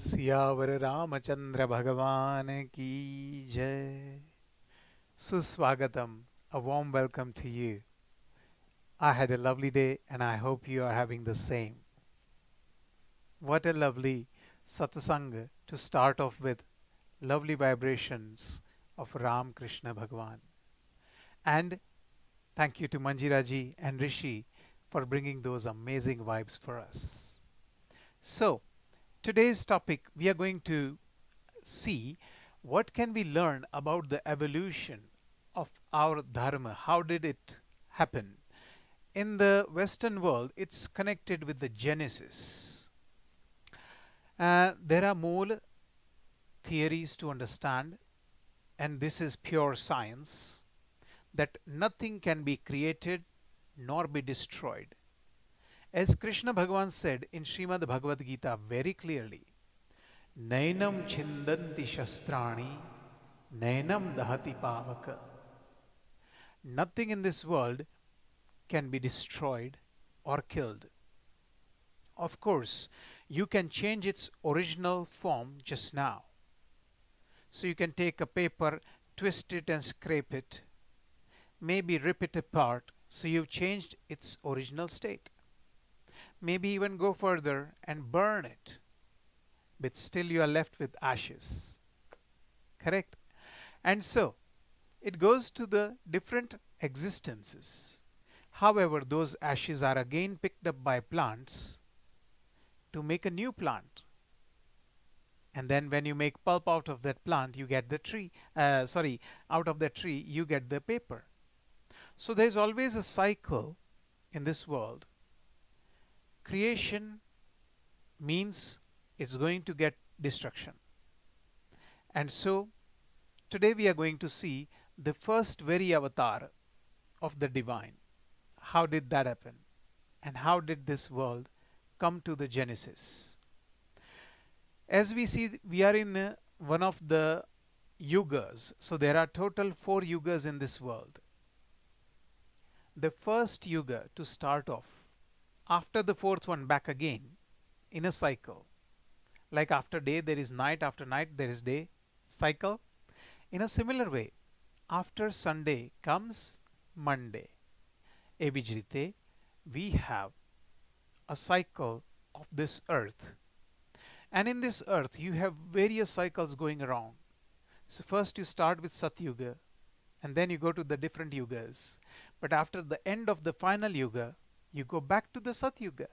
सियावर रामचंद्र भगवान की जय. Suswagatam, a warm welcome to you. I had a lovely day and I hope you are having the same. What a lovely satsanga to start off with, lovely vibrations of Ram Krishna Bhagwan. And thank you to Manjiraji and Rishi for bringing those amazing vibes for us. So, today's topic we are going to see what can we learn about the evolution of our dharma. How did it happen? In the Western world, it's connected with the Genesis. There are more theories to understand, and this is pure science, that nothing can be created nor be destroyed. As Krishna Bhagavan said in Srimad Bhagavad Gita very clearly, Nainam chindanti shastrani, nainam dahati pavaka. Nothing in this world can be destroyed or killed. Of course, you can change its original form just now. So you can take a paper, twist it and scrape it, maybe rip it apart, so you've changed its original state. Maybe even go further and burn it, but still you are left with ashes. Correct? And so, it goes to the different existences. However, those ashes are again picked up by plants to make a new plant. And then when you make pulp out of that plant, you get the tree. Out of the tree, you get the paper. So there's always a cycle in this world. Creation means it's going to get destruction. And so today we are going to see the first very avatar of the divine. How did that happen? And how did this world come to the Genesis? As we see, we are in one of the yugas. So there are total 4 yugas in this world. The first yuga to start off, after the fourth one back again in a cycle. Like after day there is night, after night there is day cycle. In a similar way, after Sunday comes Monday. એવી જ રીતે we have a cycle of this earth. And in this earth you have various cycles going around. So first you start with Satyuga and then you go to the different yugas. But after the end of the final yuga, you go back to the Satyuga.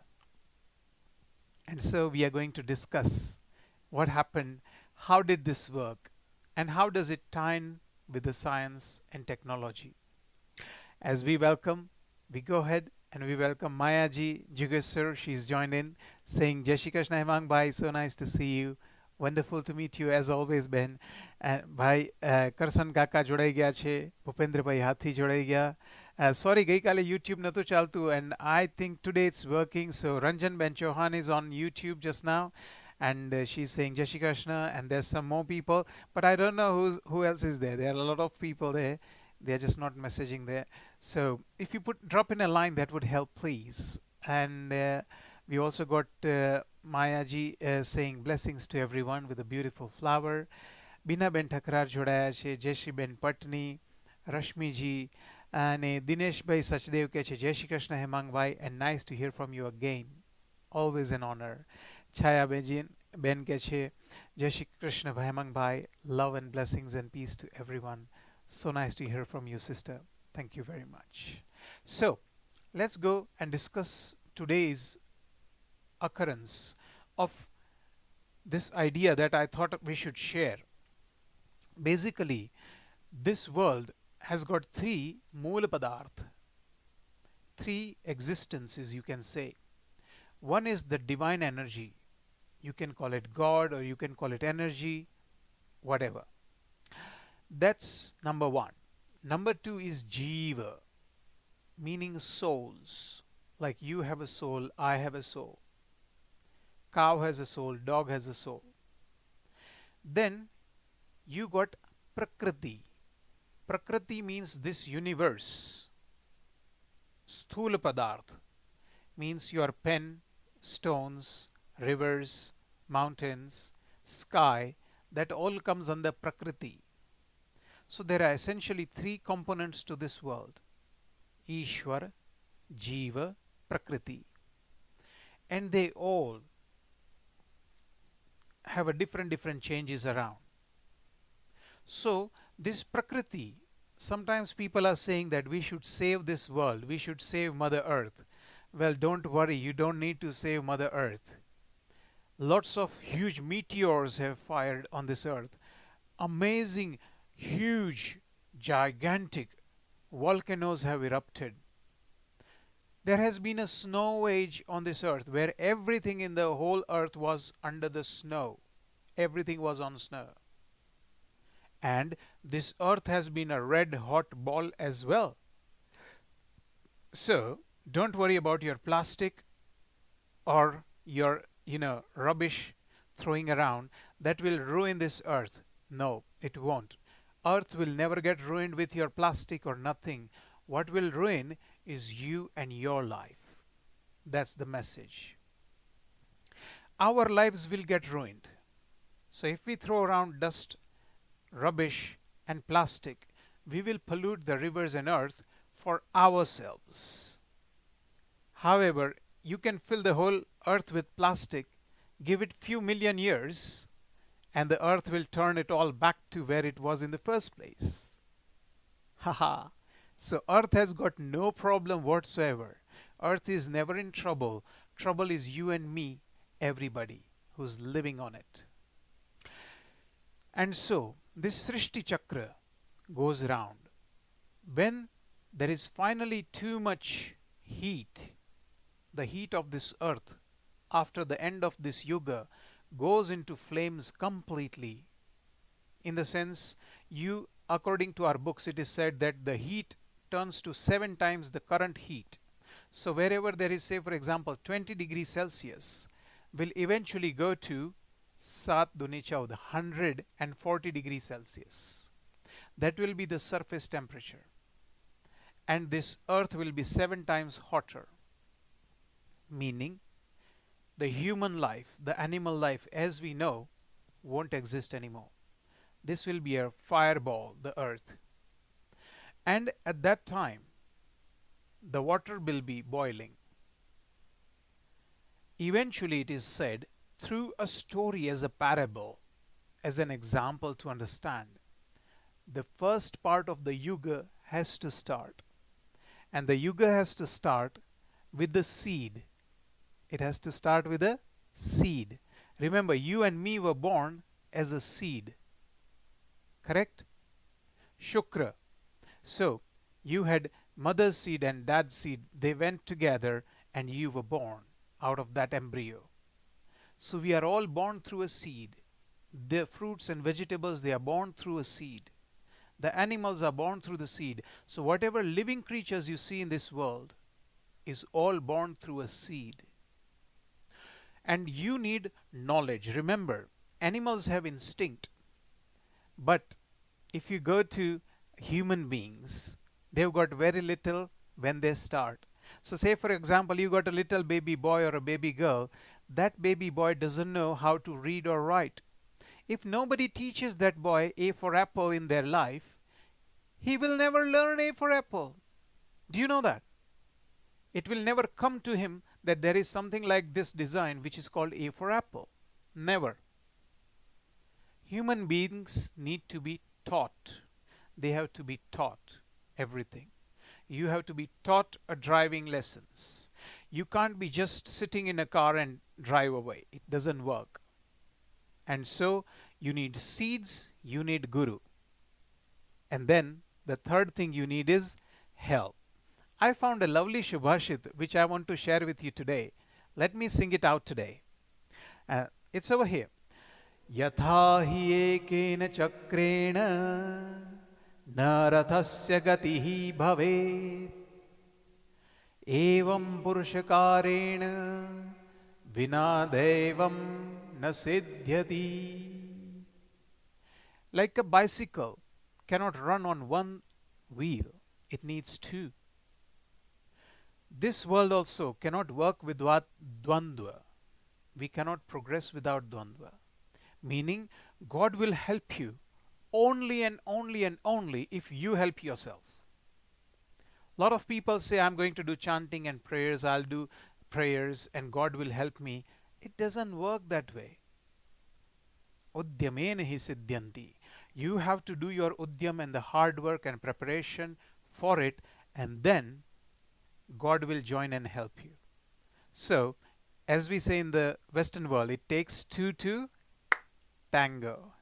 And so we are going to discuss what happened, how did this work, and how does it tie in with the science and technology. As we go ahead and we welcome Maya ji Jugesur. She's joined in saying Jai Shri Krishna Hemang Bhai, so nice to see you. Wonderful to meet you as always, Ben. ભાઈ કરસન કાકા જોડાઈ ગયા છે, ભૂપેન્દ્રભાઈ હાથી જોડાઈ ગયા. Sorry, ગઈકાલે YouTube નહોતું ચાલતું, and I think today it's working. So Ranjan Ben Chauhan is on YouTube just now, and she's saying Jai Shri Krishna, and there's some more people, but I don't know who else is there. There are a lot of people there. They're just not messaging there. So if you drop in a line, that would help, please. And we also got Maya ji saying blessings to everyone with a beautiful flower. Bina Ben Thakrar જોડાયા છે, જયશ્રી Ben Patni, Rashmi ji, and Dinesh Bhai Sachdev કે છે Jai Shri Krishna Hemang Bhai, and nice to hear from you again. Always an honor. Chaya Ben કે છે Jai Shri Krishna Hemang Bhai, love and blessings and peace to everyone. So nice to hear from you, sister. Thank you very much. So let's go and discuss today's occurrence of this idea that I thought we should share. Basically, this world has got 3 moola padarth, 3 existences, you can say. One is the divine energy. You can call it God or you can call it energy, whatever. That's number 1. Number 2 is Jiva, meaning souls. Like you have a soul, I have a soul. Cow has a soul, dog has a soul. Then you got Prakriti. Prakriti means this universe. Sthula Padarth means your pen, stones, rivers, mountains, sky, that all comes under Prakriti. So there are essentially three components to this world: Ishwar, Jiva, Prakriti. And they all have a different changes around. So this Prakriti, sometimes people are saying that we should save this world, we should save Mother Earth. Well, don't worry, you don't need to save Mother Earth. Lots of huge meteors have fired on this earth. Amazing, huge, gigantic volcanoes have erupted. There has been a snow age on this earth where everything in the whole earth was under the snow. Everything was on snow. And this earth has been a red hot ball as well. So don't worry about your plastic or your rubbish throwing around. That will ruin this earth. No, it won't. Earth will never get ruined with your plastic or nothing. What will ruin is you and your life. That's the message. Our lives will get ruined. So if we throw around dust, rubbish and plastic, we will pollute the rivers and earth for ourselves. However, you can fill the whole earth with plastic, give it few million years, and the earth will turn it all back to where it was in the first place. Haha. So earth has got no problem whatsoever. Earth is never in trouble. Trouble is you and me, everybody who's living on it. And so this Srishti Chakra goes round. When there is finally too much heat, the heat of this earth after the end of this yuga goes into flames completely. In the sense, according to our books, it is said that the heat turns to 7 times the current heat. So wherever there is, say for example, 20 degrees Celsius, will eventually go to 7 duni 14, 140 degrees Celsius. That will be the surface temperature. And this earth will be 7 times hotter. Meaning, the human life, the animal life as we know, won't exist anymore. This will be a fireball, the earth. And at that time, the water will be boiling. Eventually, it is said, through a story as a parable, as an example to understand, the first part of the yuga has to start. And the yuga has to start with the seed. It has to start with a seed. Remember, you and me were born as a seed. Correct? Shukra. So, you had mother's seed and dad's seed. They went together and you were born out of that embryo. So, we are all born through a seed. The fruits and vegetables, they are born through a seed. The animals are born through the seed. So, whatever living creatures you see in this world is all born through a seed. And you need knowledge. Remember, animals have instinct. But if you go to human beings, they've got very little when they start. So say for example, you got a little baby boy or a baby girl. That baby boy doesn't know how to read or write. If nobody teaches that boy A for apple in their life, he will never learn A for apple. Do you know that? It will never come to him that there is something like this design which is called A for apple. Never. Human beings need to be taught. They have to be taught everything. You have to be taught driving lessons. You can't be just sitting in a car and drive away. It doesn't work. And so you need seeds, you need guru. And then the third thing you need is help. I found a lovely Shubhashit which I want to share with you today. Let me sing it out today. It's over here. Yatha hi ekena chakrena na rathasya gatihi bhavet evam purushakarena vina devam na siddhyati. Like a bicycle cannot run on one wheel, it needs two. This world also cannot work without dvandva. We cannot progress without dvandva. meaning God will help you only and only and only if you help yourself. A lot of people say, I'm going to do chanting and prayers, I'll do prayers and God will help me. It doesn't work that way. Udyamena hi siddhyanti. You have to do your udyam and the hard work and preparation for it, and then God will join and help you. So, as we say in the Western world, it takes two to tango.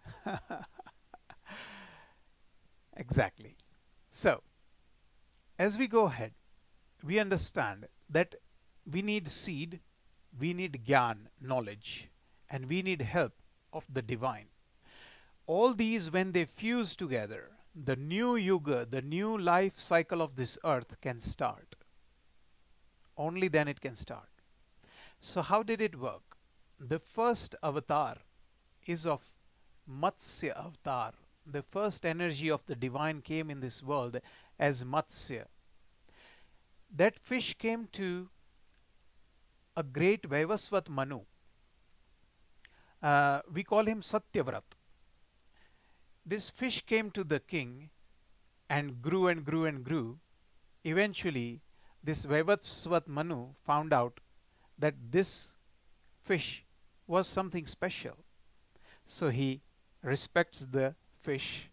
Exactly. So, as we go ahead, we understand that we need seed, we need gyan, knowledge, and we need help of the divine. All these, when they fuse together, the new yuga, the new life cycle of this earth can start. Only then it can start. So, how did it work? The first avatar is of Matsya avatar. The first energy of the divine came in this world as Matsya. That fish came to a great Vaivasvat Manu. We call him Satyavrat. This fish came to the king and grew and grew and grew. Eventually, this Vaivasvat Manu found out that this fish was something special. So he respects the fish,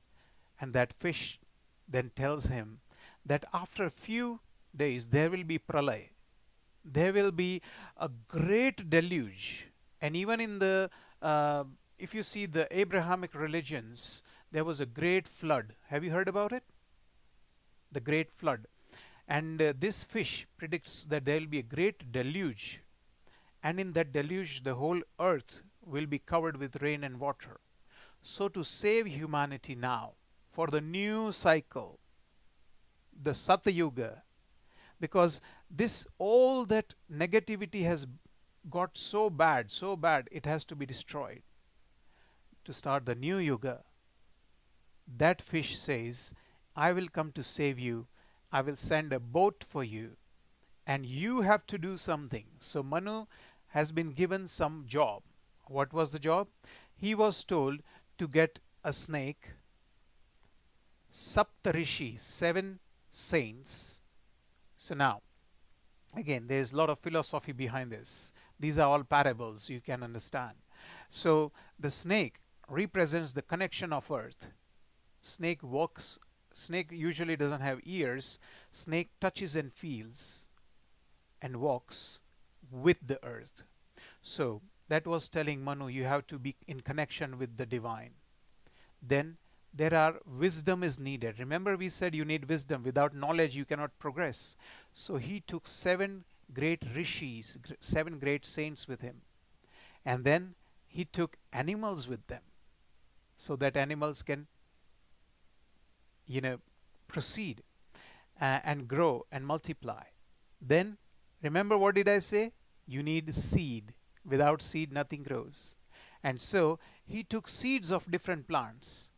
and that fish then tells him that after a few days there will be pralay. There will be a great deluge. And even in the, if you see the Abrahamic religions, there was a great flood. Have you heard about it? The great flood. And this fish predicts that there will be a great deluge. And in that deluge, the whole earth will be covered with rain and water. So, to save humanity now, for the new cycle, the Satyuga, because this all that negativity has got so bad, it has to be destroyed. To start the new yuga, that fish says, I will come to save you, I will send a boat for you, and you have to do something. So Manu has been given some job. What was the job? He was told to get a snake, Saptarishi, 7 saints. So now, again, there's a lot of philosophy behind this. These are all parables you can understand. So the snake represents the connection of earth. Snake walks, snake usually doesn't have ears. Snake touches and feels and walks with the earth. So that was telling Manu, you have to be in connection with the divine. Then there are wisdom is needed. Remember we said you need wisdom. Without knowledge you cannot progress. So he took 7 great rishis, 7 great saints with him. And then he took animals with them, so that animals can, proceed and grow and multiply. Then remember, what did I say? You need seed. Without seed nothing grows. And so he took seeds of different plants.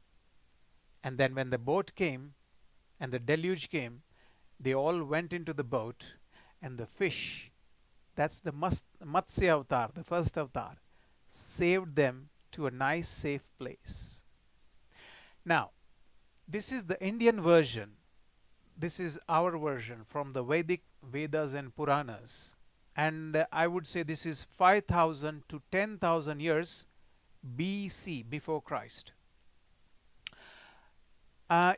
And then when the boat came and the deluge came, they all went into the boat, and the fish, that's the Matsya avatar, the first avatar, saved them to a nice safe place. Now, this is the Indian version. This is our version from the Vedic Vedas and Puranas. And I would say this is 5,000 to 10,000 years BC, before Christ.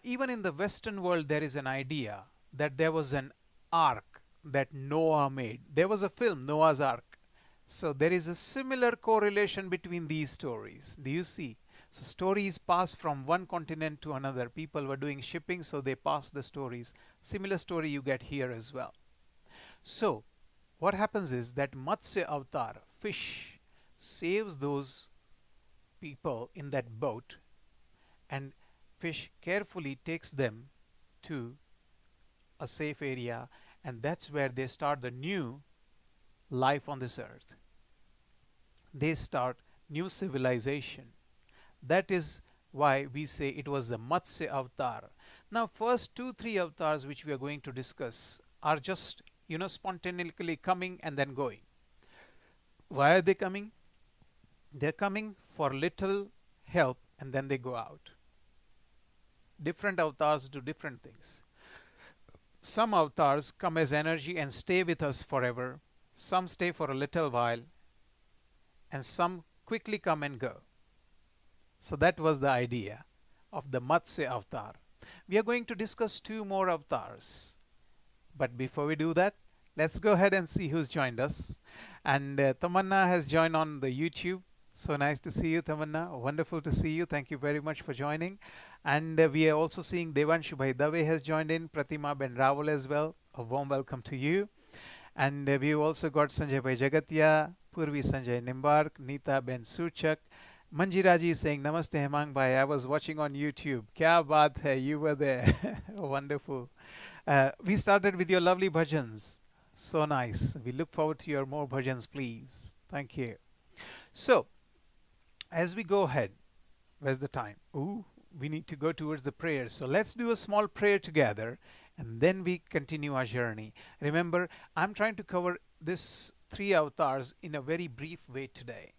Even in the Western world, there is an idea that there was an ark that Noah made. There was a film, Noah's Ark. So there is a similar correlation between these stories. Do you see? So stories pass from one continent to another. People were doing shipping, so they passed the stories. Similar story you get here as well. So what happens is that Matsya avatar, fish, saves those people in that boat, and fish carefully takes them to a safe area, and that's where they start the new life on this earth. They start new civilization. That is why we say it was the Matsya avatar. Now first 2-3 avatars which we are going to discuss are just spontaneously coming and then going. Why are they coming? They're coming for little help and then they go out. Different avatars do different things. Some avatars come as energy and stay with us forever. Some stay for a little while and some quickly come and go. So that was the idea of the Matsya avatar. We are going to discuss two more avatars. But before we do that, let's go ahead and see who's joined us. And Tamanna has joined on the YouTube. So nice to see you, Tamanna. Wonderful to see you. Thank you very much for joining. And we are also seeing Devanshu Bhai Dave has joined in, Pratima Ben Rawal as well. A warm welcome to you. And we've also got Sanjay Bhai Jagatia, Purvi Sanjay Nimbark, Neeta Ben Surchak. Manjiraji is saying, Namaste Hemang Bhai, I was watching on YouTube. Kya baat hai, you were there. Wonderful. We started with your lovely bhajans. So nice. We look forward to your more bhajans, please. Thank you. So, as we go ahead, where's the time? Ooh, we need to go towards the prayer. So let's do a small prayer together and then we continue our journey. Remember, I'm trying to cover this 3 avatars in a very brief way today.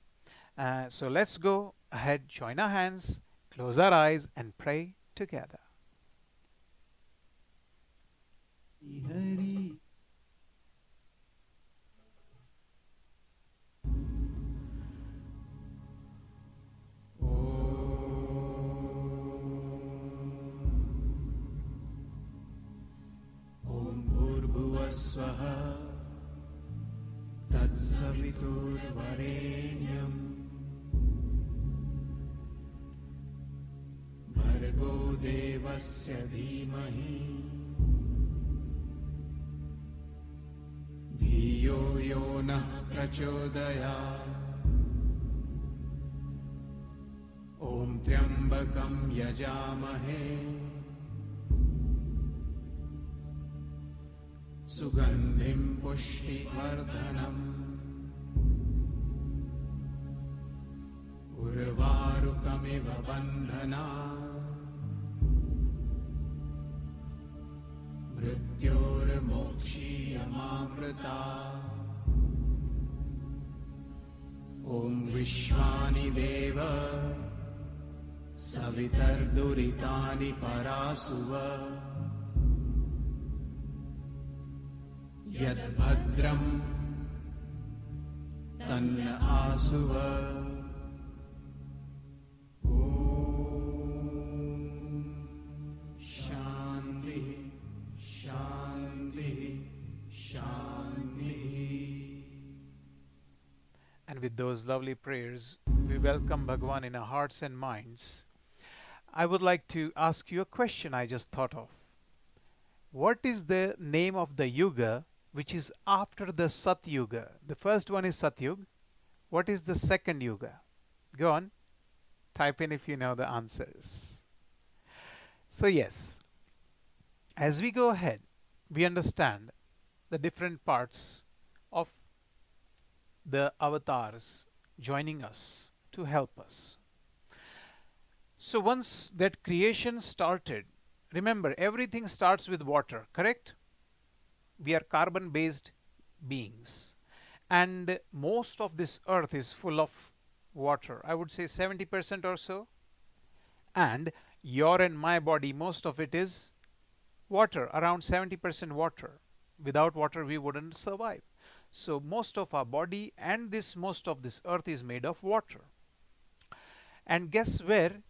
So let's go ahead, join our hands, close our eyes and pray together. Hari. Swaha Tatsaviturvarenyam Bhargo Devasya Dhimahi Dhiyo Yonah Prachodayat Om Triambakam Yajamahe Sugandhim Pushtivardhanam Urvarukamiva Bandhana Mrityor Mokshiyamamrita Om Vishwani Deva Savitar Duritani Parasuva Yad Bhadram Tanna Asuva Om Shanti Shanti Shanti. And with those lovely prayers, we welcome Bhagwan in our hearts and minds. I would like to ask you a question I just thought of. What is the name of the yuga which is after the Sat Yuga? The first one is Sat Yuga. What is the second yuga? Go on. Type in if you know the answers. So yes, as we go ahead, we understand the different parts of the avatars joining us to help us. So once that creation started, remember everything starts with water, correct? We are carbon based beings and most of this earth is full of water. I would say 70% or so. And your and my body, most of it is water, around 70% water. Without water we wouldn't survive. So most of our body and most of this earth is made of water. And guess where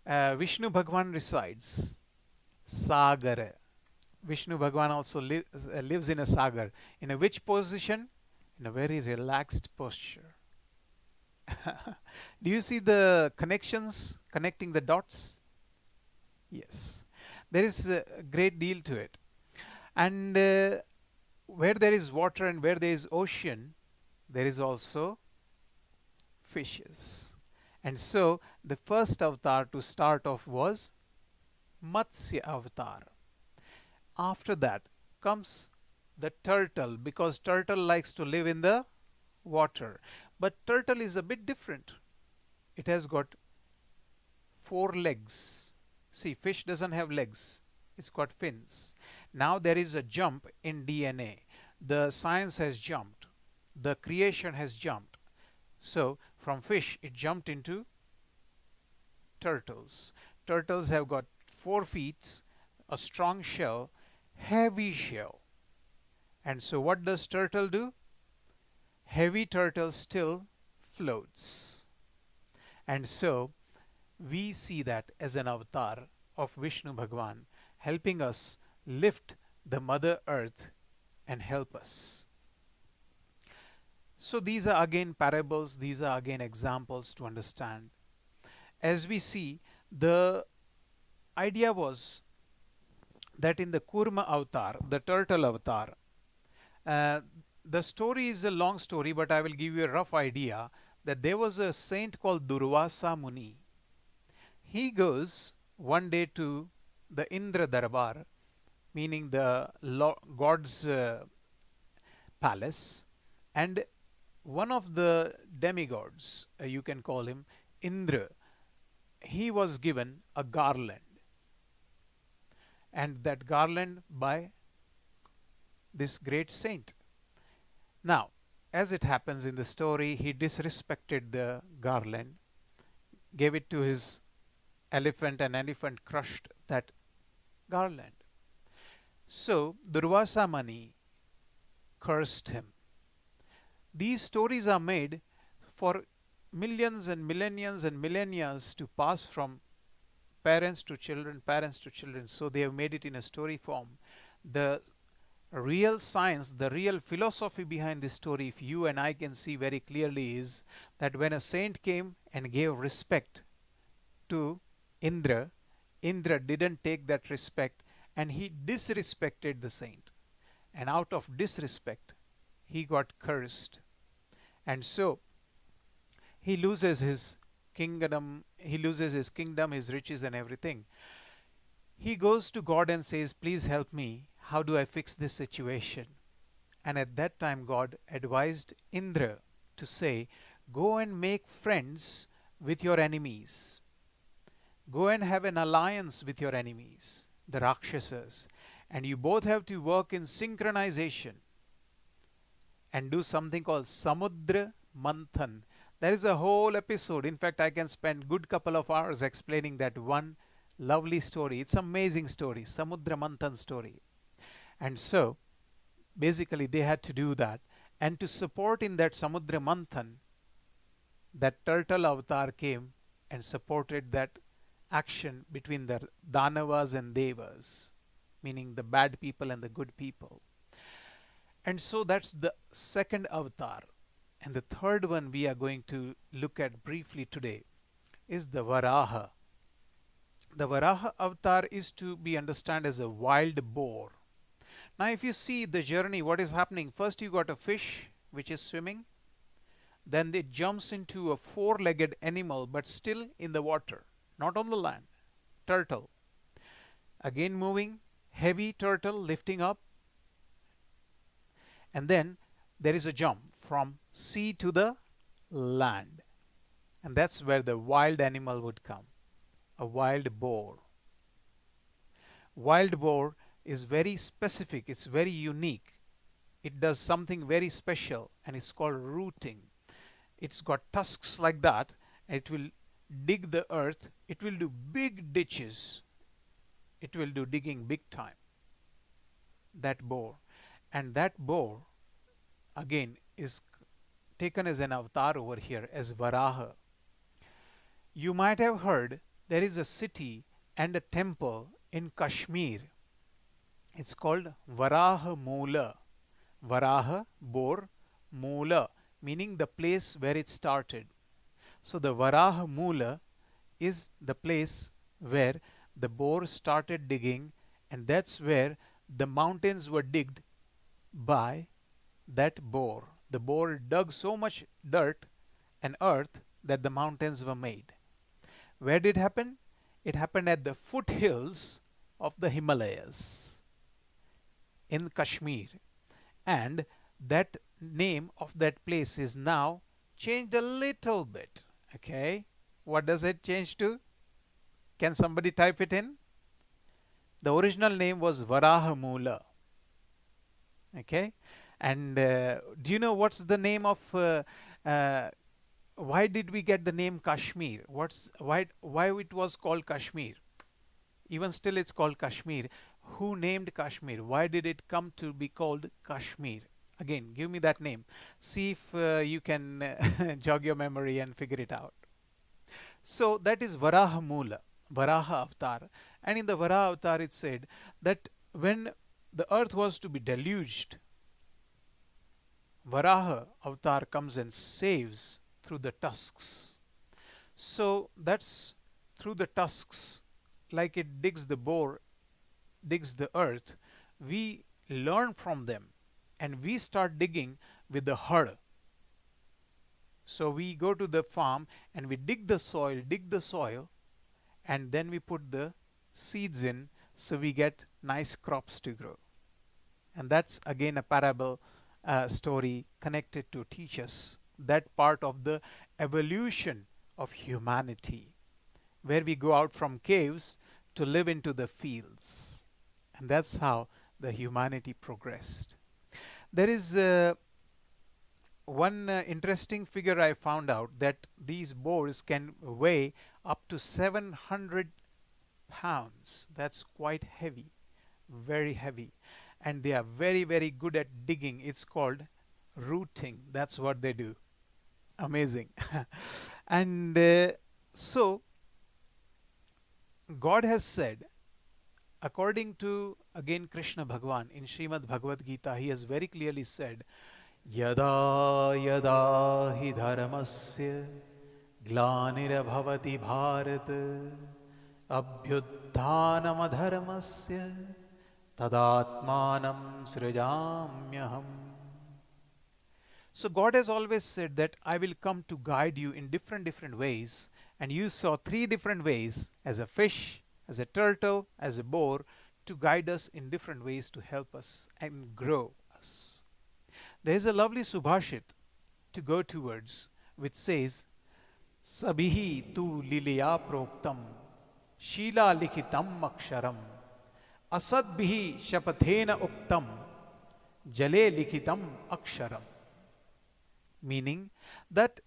Vishnu Bhagwan resides? Sagar. Vishnu Bhagwan also lives in a sagar. In a which position? In a very relaxed posture. Do you see the connections, connecting the dots? Yes. There is a great deal to it. And where there is water and where there is ocean, there is also fishes. And so the first avatar to start off was Matsya avatar. After that comes the turtle, because turtle likes to live in the water. But turtle is a bit different. It has got 4 legs. See, fish doesn't have legs. It's got fins. Now there is a jump in DNA. The science has jumped. The creation has jumped. So from fish it jumped into turtles. Turtles have got 4 feet, a strong shell, heavy shell. And so what does turtle do? Heavy turtle still floats. And so we see that as an avatar of Vishnu Bhagwan, helping us lift the Mother Earth and help us. So these are again parables, these are again examples to understand. As we see, the idea was that in the Kurma avatar, the turtle avatar, uh, the story is a long story, but I will give you a rough idea that there was a saint called Durvasa Muni. He goes one day to the Indra Darbar, meaning the God's palace, and one of the demigods, you can call him Indra, he was given a garland, and that garland by this great saint. Now, as it happens in the story, he disrespected the garland, gave it to his elephant, and elephant crushed that garland. So Durvasa Muni cursed him. These stories are made for millions and millenniums and millennia to pass from parents to children, parents to children. So they have made it in a story form. The real science, the real philosophy behind this story, if you and I can see very clearly, is that when a saint came and gave respect to Indra, Indra didn't take that respect and he disrespected the saint. And out of disrespect, he got cursed. And so he loses his kingdom, his riches and everything. He goes to God and says, please help me. How do I fix this situation? And at that time, God advised Indra to say, go and make friends with your enemies. Go and have an alliance with your enemies, the Rakshasas. And you both have to work in synchronization and do something called Samudra Manthan. There is a whole episode. In fact, I can spend good couple of hours explaining that one lovely story. It's an amazing story, Samudra Manthan story. And so, basically, they had to do that. And to support in that Samudra Manthan, that turtle avatar came and supported that action between the Danavas and Devas, meaning the bad people and the good people. And so that's the second avatar. And the third one we are going to look at briefly today is the Varaha. The Varaha avatar is to be understood as a wild boar. Now if you see the journey, what is happening? First you got a fish which is swimming. Then it jumps into a four-legged animal but still in the water, not on the land. Turtle. Again moving, heavy turtle lifting up. And then there is a jump from sea to the land. And that's where the wild animal would come. A wild boar. Wild boar is very specific, it's very unique. It does something very special and it's called rooting. It's got tusks like that and it will dig the earth. It will do big ditches. It will do digging big time. That boar. And that boar again is taken as an avatar over here as Varaha. You might have heard there is a city and a temple in Kashmir. It's called Varaha Moola. Varaha, boar, Moola, meaning the place where it started. So the Varaha Moola is the place where the boar started digging, and that's where the mountains were digged by that boar. The boar dug so much dirt and earth that the mountains were made. Where did it happen? It happened at the foothills of the Himalayas in Kashmir. And that name of that place is now changed a little bit. Okay, what does it change to? Can somebody type it in? The original name was Varahamoola. Okay, and do you know what's the name of why did we get the name Kashmir? Why it was called Kashmir? Even still, it's called Kashmir. Who named Kashmir? Why did it come to be called Kashmir? Again, give me that name. See if you can jog your memory and figure it out. So that is Varaha Mula, Varaha Avatar. And in the Varaha Avatar, it said that when the earth was to be deluged, Varaha Avatar comes and saves through the tusks. So that's through the tusks, like it digs the bore, digs the earth, we learn from them and we start digging with the hud. So we go to the farm and we dig the soil, and then we put the seeds in so we get nice crops to grow. And that's again a parable story connected to teach us that part of the evolution of humanity, where we go out from caves to live into the fields. And that's how the humanity progressed. There is one interesting figure I found out, that these boars can weigh up to 700 pounds. That's quite heavy, very heavy. And they are very, very good at digging. It's called rooting. That's what they do. Amazing. And so, God has said, according to again Krishna Bhagwan in Srimad Bhagavad Gita, he has very clearly said, Yada yada hi dharmasya glanirabhavati bharat abhyudhanam adharmasya tadatmanam srijamyaham. So God has always said that I will come to guide you in different ways, and you saw three different ways: as a fish, as a turtle, as a boar, to guide us in different ways to help us and grow us. There is a lovely Subhashit to go towards which says, Sabihi tu liliya proktam Shila likhitam aksharam Asadbihi shapathena uktam Jale likhitam aksharam. Meaning that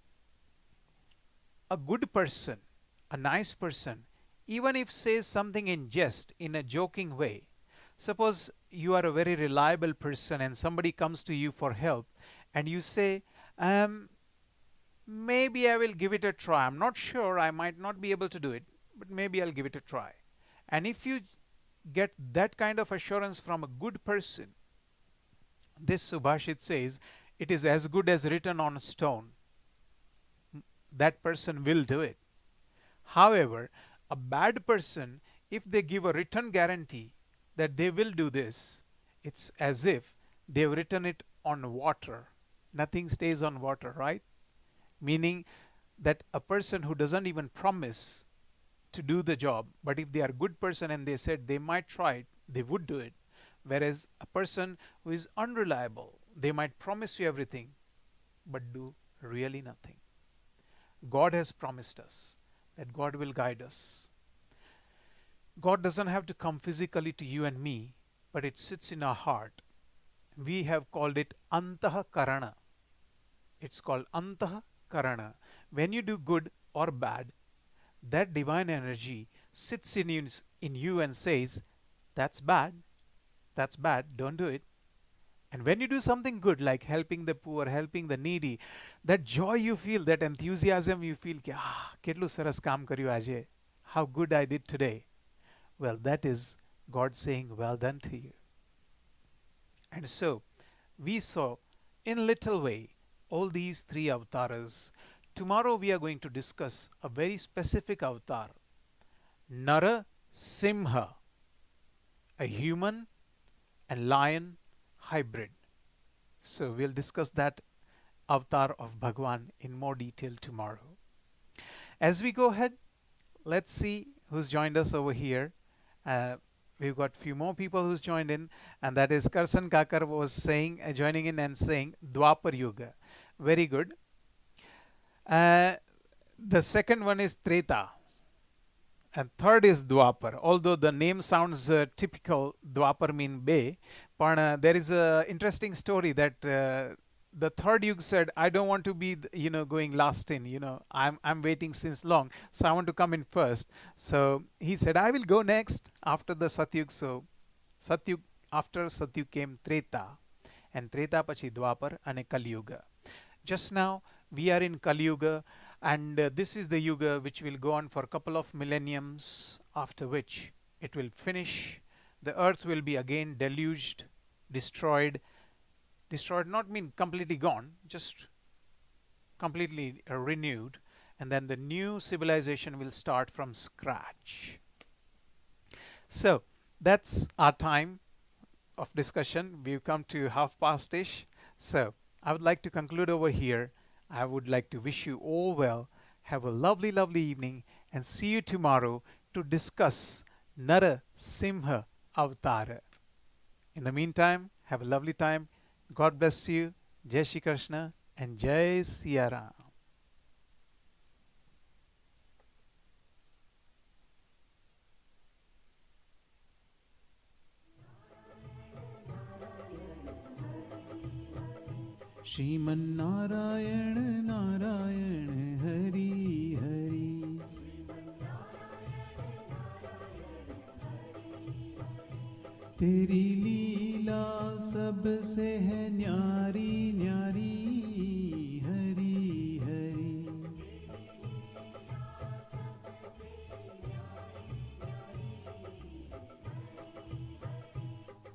a good person, a nice person, even if says something in jest, in a joking way, suppose you are a very reliable person and somebody comes to you for help and you say, maybe I will give it a try. I'm not sure, I might not be able to do it, but maybe I'll give it a try. And if you get that kind of assurance from a good person, this Subhashit says, it is as good as written on a stone. That person will do it. However, a bad person, if they give a written guarantee that they will do this, it's as if they've written it on water. Nothing stays on water, right? Meaning that a person who doesn't even promise to do the job, but if they are a good person and they said they might try it, they would do it. Whereas a person who is unreliable, they might promise you everything, but do really nothing. God has promised us that God will guide us. God doesn't have to come physically to you and me, but it sits in our heart. We have called it Antaha Karana. It's called Antaha Karana. When you do good or bad, that divine energy sits in you and says, that's bad, don't do it. And when you do something good, like helping the poor, helping the needy, that joy you feel, that enthusiasm you feel, ketlu saras kaam karyu aje, how good I did today. Well, that is God saying, well done to you. And so, we saw in little way all these three avatars. Tomorrow we are going to discuss a very specific avatar, Nara Simha, a human and lion hybrid. So we'll discuss that avatar of Bhagwan in more detail tomorrow. As we go ahead, let's see who's joined us over here. We've got a few more people who's joined in, and that is Karsan Kakar was saying, joining in and saying Dwapar Yuga. Very good. The second one is Treta, and third is Dwapar. Although the name sounds typical, Dwapar mean bay, but there is a interesting story that the third yug said, I don't want to be going last in. I'm waiting since long, so I want to come in first. So he said, I will go next after the Satyug. So Satyug, after Satyug came Treta, and Treta pachi Dwapar and Kali Yuga. Just now we are in Kali Yuga, and this is the Yuga which will go on for a couple of millenniums, after which it will finish. The earth will be again deluged, destroyed. Destroyed not mean completely gone, just completely renewed, and then the new civilization will start from scratch. So that's our time of discussion. We've come to half past ish. So I would like to conclude over here. I would like to wish you all well. Have a lovely, lovely evening, and see you tomorrow to discuss Nara Simha Avatara. In the meantime, have a lovely time. God bless you. Jai Shri Krishna and Jai Siya Ram. Shriman Narayan Narayan Hari Hari, तेरी लीला सबसे है न्यारी